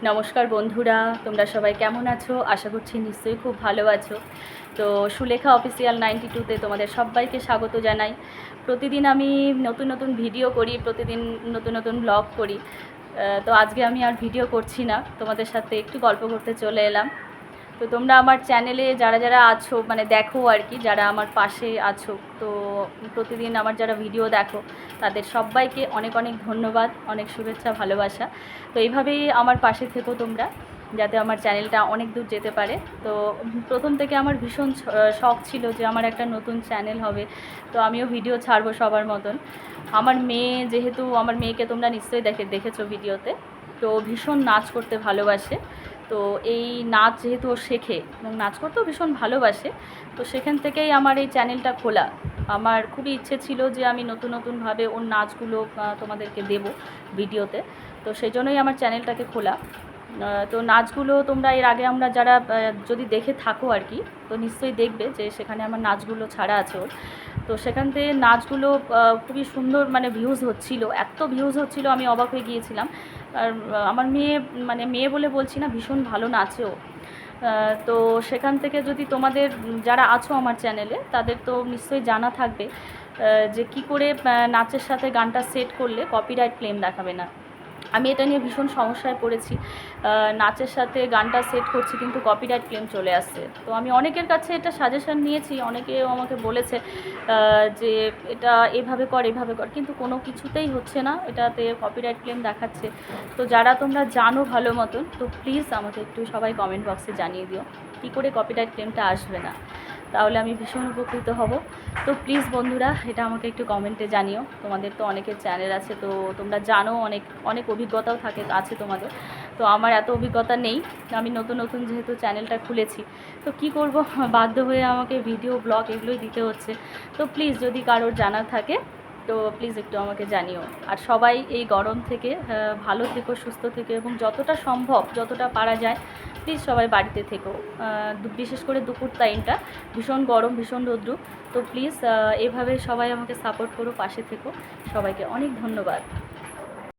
নমস্কার বন্ধুরা, তোমরা সবাই কেমন আছো? আশা করছি নিশ্চয়ই খুব ভালো আছো। তো সুলেখা অফিসিয়াল 92-তে তোমাদের সবাইকে স্বাগত জানাই। প্রতিদিন আমি নতুন নতুন ভিডিও করি, প্রতিদিন নতুন নতুন ব্লগ করি। তো আজকে আমি আর ভিডিও করছি না, তোমাদের সাথে একটু গল্প করতে চলে এলাম। তো তোমরা আমার চ্যানেলে যারা যারা আছো, মানে দেখো আর কি, যারা আমার পাশে আছো, তো প্রতিদিন আমার যারা ভিডিও দেখো তাদের সবাইকে অনেক অনেক ধন্যবাদ, অনেক শুভেচ্ছা, ভালোবাসা। তো এইভাবেই আমার পাশে থেকো তোমরা, যাতে আমার চ্যানেলটা অনেক দূর যেতে পারে। তো প্রথম থেকে আমার ভীষণ শখ ছিল যে আমার একটা নতুন চ্যানেল হবে, তো আমিও ভিডিও ছাড়বো সবার মতন। আমার মেয়ে, যেহেতু আমার মেয়েকে তোমরা নিশ্চয়ই দেখেছো ভিডিওতে, তো ভীষণ নাচ করতে ভালোবাসে। তো এই নাচ যেহেতু ও শেখে এবং নাচ করতেও ভীষণ ভালোবাসে, তো সেখান থেকেই আমার এই চ্যানেলটা খোলা। আমার খুবই ইচ্ছে ছিল যে আমি নতুন নতুনভাবে ওর নাচগুলো তোমাদেরকে দেব ভিডিওতে, তো সেই জন্যই আমার চ্যানেলটাকে খোলা। তো নাচগুলো তোমরা এর আগে আমরা যারা যদি দেখে থাকো আর কি, তো নিশ্চয়ই দেখবে যে সেখানে আমার নাচগুলো ছাড়া আছে ওর। তো সেখান থেকে নাচগুলো খুবই সুন্দর, মানে ভিউজ হচ্ছিল, এত ভিউজ হচ্ছিল, আমি অবাক হয়ে গিয়েছিলাম। আর আমার মেয়ে, মানে মেয়ে বলে বলছি না, ভীষণ ভালো নাচেও। তো সেখান থেকে যদি তোমাদের যারা আছো আমার চ্যানেলে, তাদের তো নিশ্চয়ই জানা থাকবে যে কী করে নাচের সাথে গানটা সেট করলে কপিরাইট ক্লেম দেখাবে না। আমি এটা নিয়ে ভীষণ সমস্যায় পড়েছি। নাচের সাথে গানটা সেট করছি কিন্তু কপিরাইট ক্লেম চলে আসছে। তো আমি অনেকের কাছে এটা সাজেশন নিয়েছি, অনেকেও আমাকে বলেছে যে এটা এভাবে কর, এভাবে কর, কিন্তু কোনো কিছুতেই হচ্ছে না, এটাতে কপিরাইট ক্লেম দেখাচ্ছে। তো যারা তোমরা জানো ভালো মতন, তো প্লিজ আমাকে একটু সবাই কমেন্ট বক্সে জানিয়ে দিও কী করে কপিরাইট ক্লেমটা আসবে না, তাহলে আমি ভীষণ উপকৃত হব। তো প্লিজ বন্ধুরা, এটা আমাকে একটু কমেন্টে জানিও। তোমাদের তো অনেকের চ্যানেল আছে, তো তোমরা জানো, অনেক অনেক অভিজ্ঞতাও আছে তোমাদের। তো আমার এত অভিজ্ঞতা নেই, আমি নতুন নতুন যেহেতু চ্যানেলটা খুলেছি, তো কি করব, বাধ্য হয়ে আমাকে ভিডিও ব্লগ এগুলোই দিতে হচ্ছে। তো প্লিজ যদি কারোর জানা থাকে, তো প্লিজ একটু আমাকে জানিও। আর সবাই এই গরম থেকে ভালো থেকো, সুস্থ থেকো, এবং যতটা সম্ভব, যতটা পারা যায়, প্লিজ সবাই বাড়িতে থেকো। বিশেষ করে দুপুর টাইমটা ভীষণ গরম, ভীষণ রৌদ্র। তো প্লিজ এভাবে সবাই আমাকে সাপোর্ট করো, পাশে থেকো। সবাইকে অনেক ধন্যবাদ।